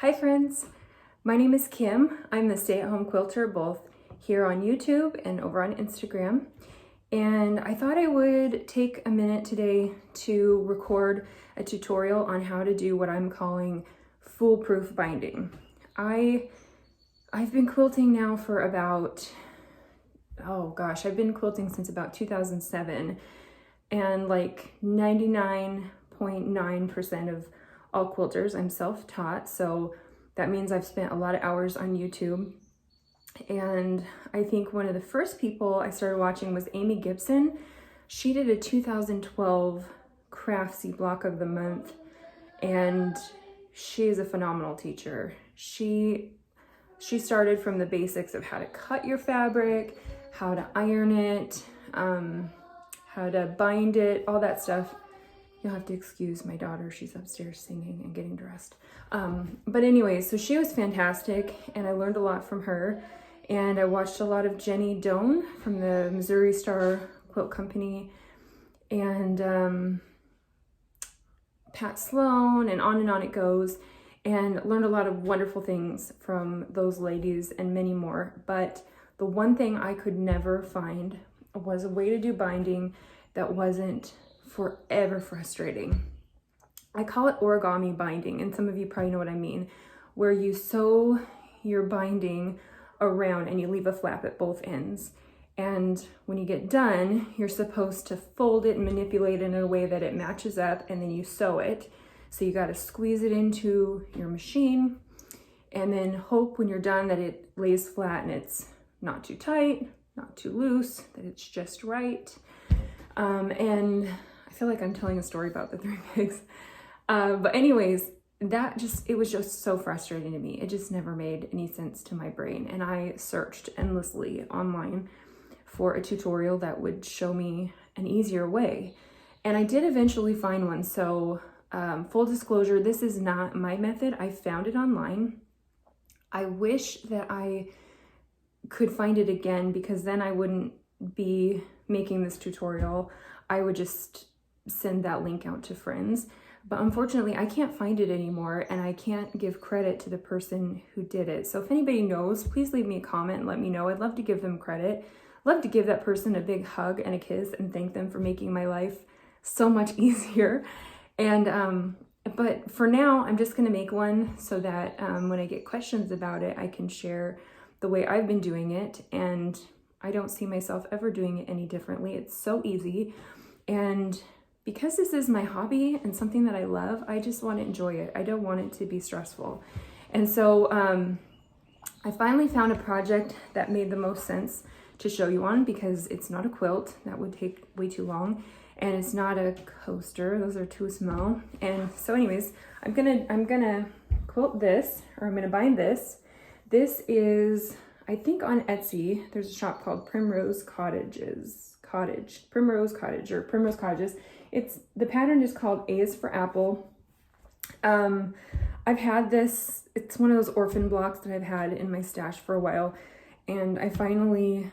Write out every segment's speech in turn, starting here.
Hi friends, my name is Kim. I'm the stay-at-home quilter both here on YouTube and over on Instagram. And I thought I would take a minute today to record a tutorial on how to do what I'm calling foolproof binding. I've been quilting now for about, I've been quilting since about 2007, and like 99.9% of all quilters, I'm self-taught, so that means I've spent a lot of hours on YouTube. And I think one of the first people I started watching was Amy Gibson. She did a 2012 Craftsy Block of the Month, and she is a phenomenal teacher. She started from the basics of how to cut your fabric, how to iron it, how to bind it, all that stuff. You'll have to excuse my daughter, she's upstairs singing and getting dressed. But anyway, so she was fantastic and I learned a lot from her. And I watched a lot of Jenny Doan from the Missouri Star Quilt Company, and Pat Sloan, and on it goes, and learned a lot of wonderful things from those ladies and many more. But the one thing I could never find was a way to do binding that wasn't forever frustrating. I call it origami binding, and some of you probably know what I mean, where you sew your binding around and you leave a flap at both ends. And when you get done, you're supposed to fold it and manipulate it in a way that it matches up, and then you sew it. So you got to squeeze it into your machine and then hope when you're done that it lays flat and it's not too tight, not too loose, that it's just right. And I feel like I'm telling a story about the three pigs. But anyways, it was just so frustrating to me. It just never made any sense to my brain. And I searched endlessly online for a tutorial that would show me an easier way. And I did eventually find one. So full disclosure, this is not my method. I found it online. I wish that I could find it again, because then I wouldn't be making this tutorial. I would just send that link out to friends. But unfortunately, I can't find it anymore, and I can't give credit to the person who did it. So if anybody knows, please leave me a comment and let me know. I'd love to give them credit. I'd love to give that person a big hug and a kiss and thank them for making my life so much easier. And but for now, I'm just gonna make one so that when I get questions about it, I can share the way I've been doing it. And I don't see myself ever doing it any differently. It's so easy. And because this is my hobby and something that I love, I just want to enjoy it. I don't want it to be stressful. And so I finally found a project that made the most sense to show you on, because it's not a quilt. That would take way too long. And it's not a coaster. Those are too small. And so anyways, I'm gonna quilt this, or I'm gonna bind this. This is, I think on Etsy, there's a shop called Primrose Cottages. Primrose Cottages. The pattern is called A is for Apple. I've had this, it's one of those orphan blocks that I've had in my stash for a while, and I finally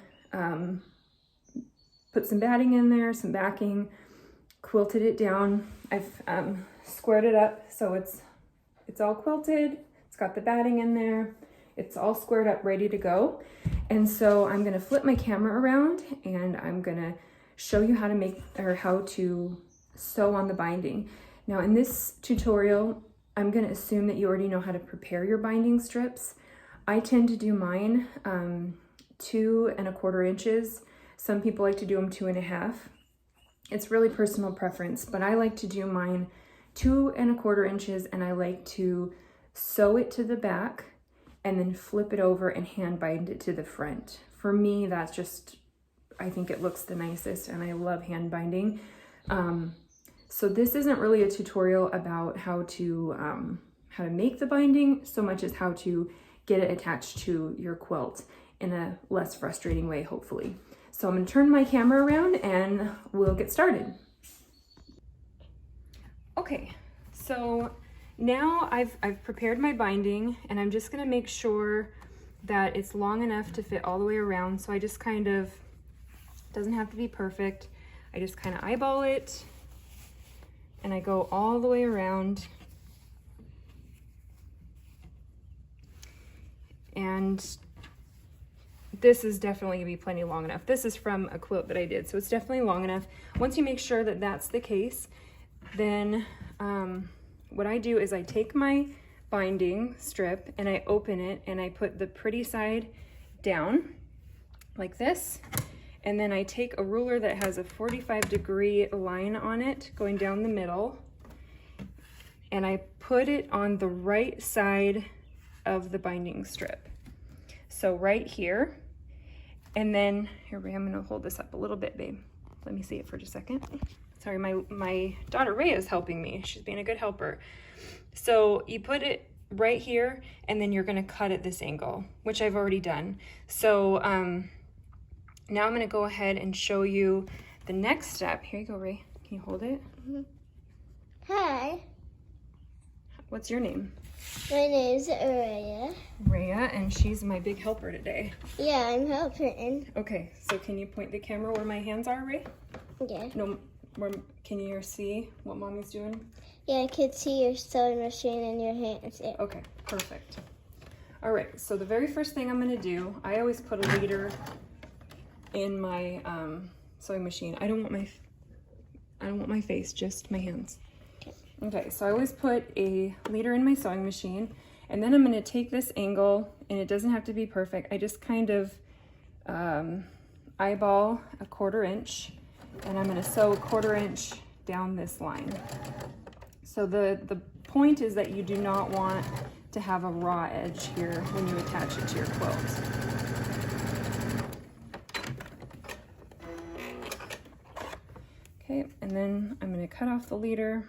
put some batting in there, some backing, quilted it down. I've squared it up so it's all quilted. It's got the batting in there. It's all squared up, ready to go. And so I'm gonna flip my camera around and I'm gonna show you how to sew on the binding. Now in this tutorial, I'm gonna assume that you already know how to prepare your binding strips. I tend to do mine 2 1/4 inches. Some people like to do them 2 1/2. It's really personal preference, but I like to do mine 2 1/4 inches, and I like to sew it to the back and then flip it over and hand bind it to the front. For me, that's just, I think it looks the nicest, and I love hand binding. So this isn't really a tutorial about how to make the binding so much as how to get it attached to your quilt in a less frustrating way, hopefully. So I'm gonna turn my camera around and we'll get started. Okay, so now I've prepared my binding, and I'm just gonna make sure that it's long enough to fit all the way around. So I just kind of, doesn't have to be perfect. I just kind of eyeball it and I go all the way around And this is definitely gonna be plenty long enough. This is from a quilt that I did, so it's definitely long enough. Once you make sure that that's the case, then what I do is I take my binding strip and I open it and I put the pretty side down like this. And then I take a ruler that has a 45-degree line on it going down the middle, and I put it on the right side of the binding strip. So right here, and then, here, I'm gonna hold this up a little bit, babe. Let me see it for just a second. Sorry, my daughter Rhea is helping me. She's being a good helper. So you put it right here, and then you're gonna cut at this angle, which I've already done. So now I'm gonna go ahead and show you the next step. Here you go, Ray. Can you hold it? Mm-hmm. Hi. What's your name? My name's Rhea. Rhea, and she's my big helper today. Yeah, I'm helping. Okay, so can you point the camera where my hands are, Ray? Yeah. No, can you see what Mommy's doing? Yeah, I can see your sewing machine in your hands. Yeah. Okay, perfect. All right, so the very first thing I'm gonna do, I always put a leader in my sewing machine. I don't want my face, just my hands. Okay, so I always put a leader in my sewing machine, and then I'm gonna take this angle, and it doesn't have to be perfect. I just kind of eyeball a 1/4 inch, and I'm gonna sew a 1/4 inch down this line. So the point is that you do not want to have a raw edge here when you attach it to your quilt. Okay, and then I'm gonna cut off the leader.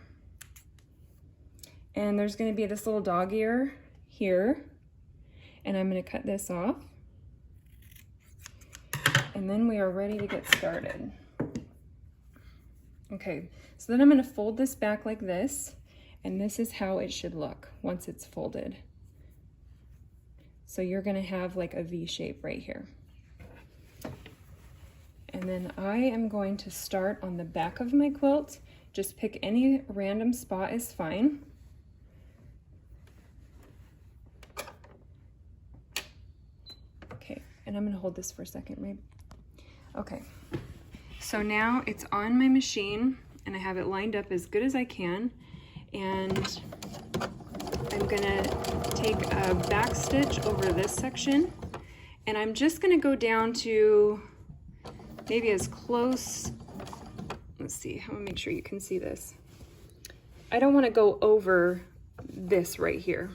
And there's gonna be this little dog ear here, and I'm gonna cut this off. And then we are ready to get started. Okay, so then I'm gonna fold this back like this, and this is how it should look once it's folded. So you're gonna have like a V shape right here. And then I am going to start on the back of my quilt. Just pick any random spot is fine. Okay, and I'm gonna hold this for a second, right? Okay, so now it's on my machine and I have it lined up as good as I can. And I'm gonna take a back stitch over this section, and I'm just gonna go down to maybe as close, let's see, I'm gonna make sure you can see this. I don't wanna go over this right here.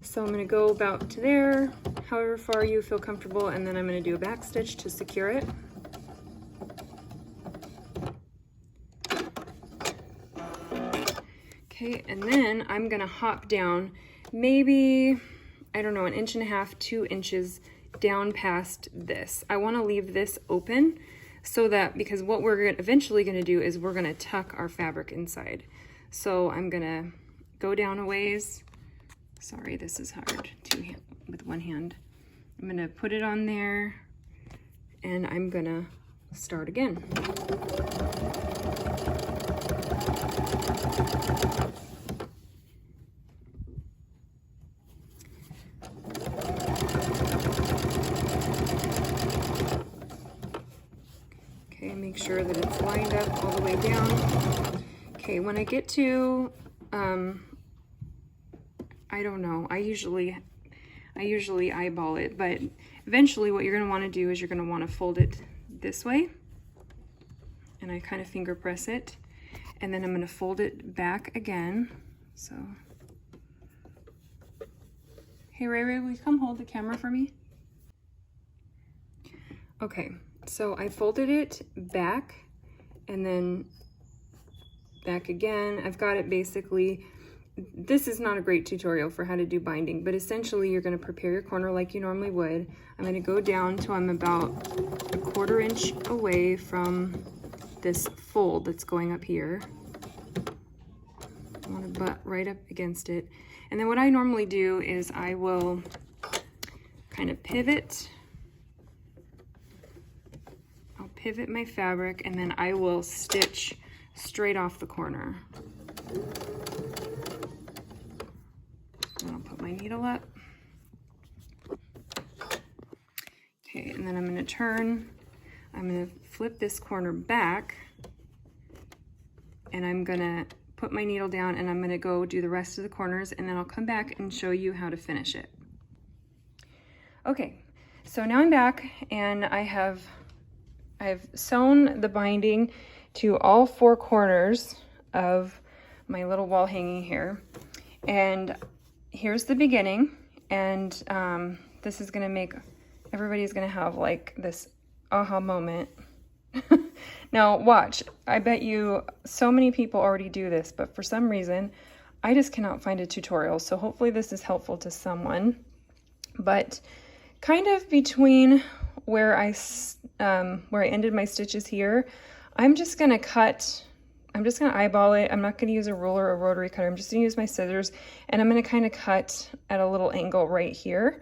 So I'm gonna go about to there, however far you feel comfortable, and then I'm gonna do a back stitch to secure it. Okay, and then I'm gonna hop down maybe, I don't know, 1.5 to 2 inches down past this. I wanna leave this open so that, because what we're eventually gonna do is we're gonna tuck our fabric inside. So I'm gonna go down a ways. Sorry, this is hard with one hand. I'm gonna put it on there and I'm gonna start again. Okay, make sure that it's lined up all the way down. Okay, when I get to, I don't know, I usually eyeball it, but eventually what you're gonna wanna do is you're gonna wanna fold it this way, and I kind of finger press it, and then I'm gonna fold it back again, so. Hey Ray, will you come hold the camera for me? Okay, so I folded it back and then back again. I've got it basically, this is not a great tutorial for how to do binding, but essentially you're gonna prepare your corner like you normally would. I'm gonna go down till I'm about 1/4 inch away from this fold that's going up here. I wanna butt right up against it. And then what I normally do is I will kind of pivot. I'll pivot my fabric and then I will stitch straight off the corner. And I'll put my needle up. then I'm gonna turn, I'm gonna flip this corner back, and I'm gonna put my needle down, and I'm gonna go do the rest of the corners, and then I'll come back and show you how to finish it. Okay, so now I'm back, and I've sewn the binding to all 4 corners of my little wall hanging here. And here's the beginning, and this is gonna make, everybody's gonna have like this aha moment. Now watch, I bet you so many people already do this, but for some reason, I just cannot find a tutorial. So hopefully this is helpful to someone. But kind of between where I ended my stitches here, I'm just gonna eyeball it. I'm not gonna use a ruler or rotary cutter. I'm just gonna use my scissors, and I'm gonna kind of cut at a little angle right here,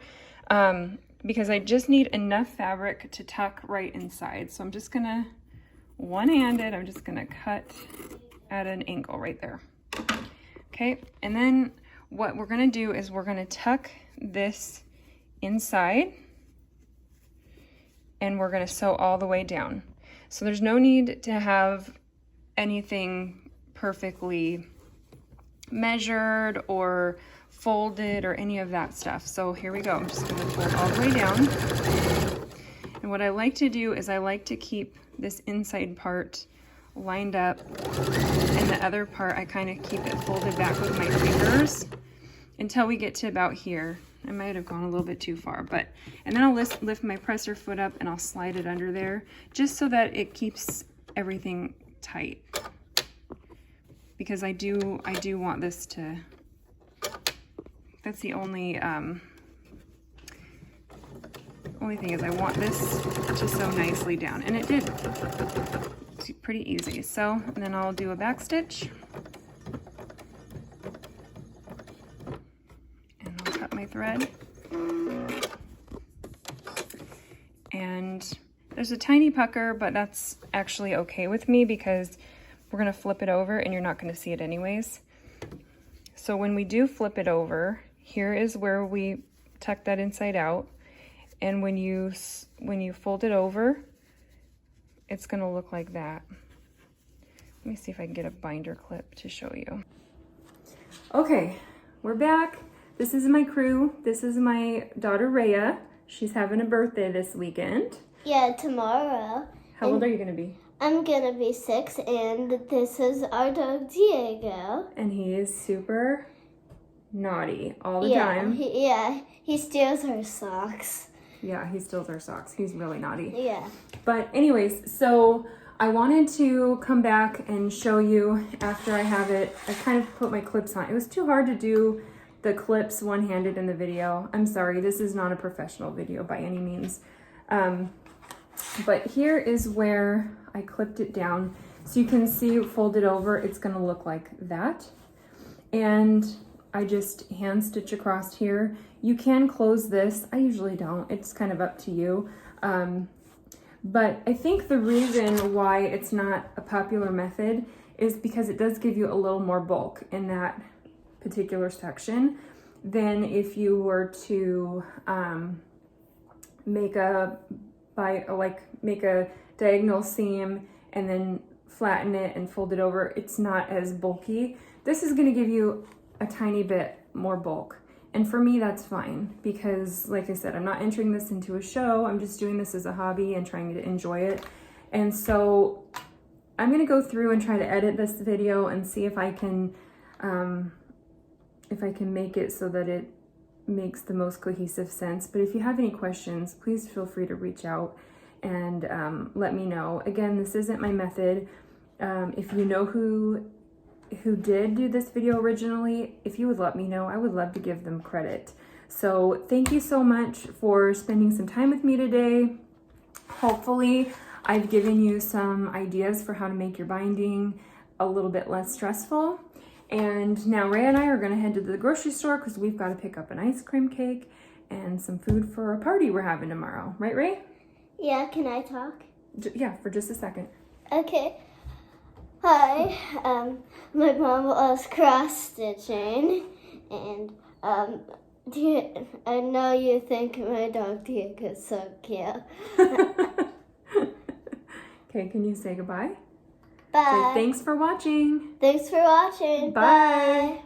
because I just need enough fabric to tuck right inside. So I'm just gonna, one-handed, I'm just gonna cut at an angle right there. Okay, and then what we're gonna do is we're gonna tuck this inside, and we're gonna sew all the way down. So there's no need to have anything perfectly measured or folded or any of that stuff. So here we go. I'm just gonna fold all the way down. And what I like to do is I like to keep this inside part lined up, and the other part I kind of keep it folded back with my fingers until we get to about here. I might have gone a little bit too far, and then I'll lift my presser foot up and I'll slide it under there just so that it keeps everything tight, because I do want this to, that's the only thing is I want this to sew nicely down, and it did. It's pretty easy. So, and then I'll do a back stitch, and I'll cut my thread. And there's a tiny pucker, but that's actually okay with me because we're gonna flip it over and you're not gonna see it anyways. So when we do flip it over, here is where we tuck that inside out. And when you fold it over, it's gonna look like that. Let me see if I can get a binder clip to show you. Okay, we're back. This is my crew. This is my daughter, Rhea. She's having a birthday this weekend. Yeah, tomorrow. How old are you gonna be? I'm gonna be 6, and this is our dog, Diego. And he is super naughty all the time. He steals our socks. Yeah, he steals our socks. He's really naughty. Yeah. But anyways, so I wanted to come back and show you after I have it. I kind of put my clips on. It was too hard to do the clips one-handed in the video. I'm sorry, this is not a professional video by any means. But here is where I clipped it down. So you can see folded over, it's gonna look like that. And I just hand stitch across here. You can close this. I usually don't. It's kind of up to you. But I think the reason why it's not a popular method is because it does give you a little more bulk in that particular section than if you were to make a diagonal seam and then flatten it and fold it over. It's not as bulky. This is going to give you a tiny bit more bulk. And for me, that's fine because, like I said, I'm not entering this into a show. I'm just doing this as a hobby and trying to enjoy it. And so I'm going to go through and try to edit this video and see if I can make it so that it makes the most cohesive sense. But if you have any questions, please feel free to reach out and let me know. Again, this isn't my method. If you know who did do this video originally, if you would let me know, I would love to give them credit. So thank you so much for spending some time with me today. Hopefully I've given you some ideas for how to make your binding a little bit less stressful. And now Ray and I are gonna head to the grocery store because we've got to pick up an ice cream cake and some food for a party we're having tomorrow. Right, Ray? Yeah, can I talk? Yeah, for just a second. Okay. Hi, my mom was cross-stitching, and I know you think my dog Diego's so cute. Okay, can you say goodbye? Bye. Say thanks for watching. Thanks for watching. Bye. Bye.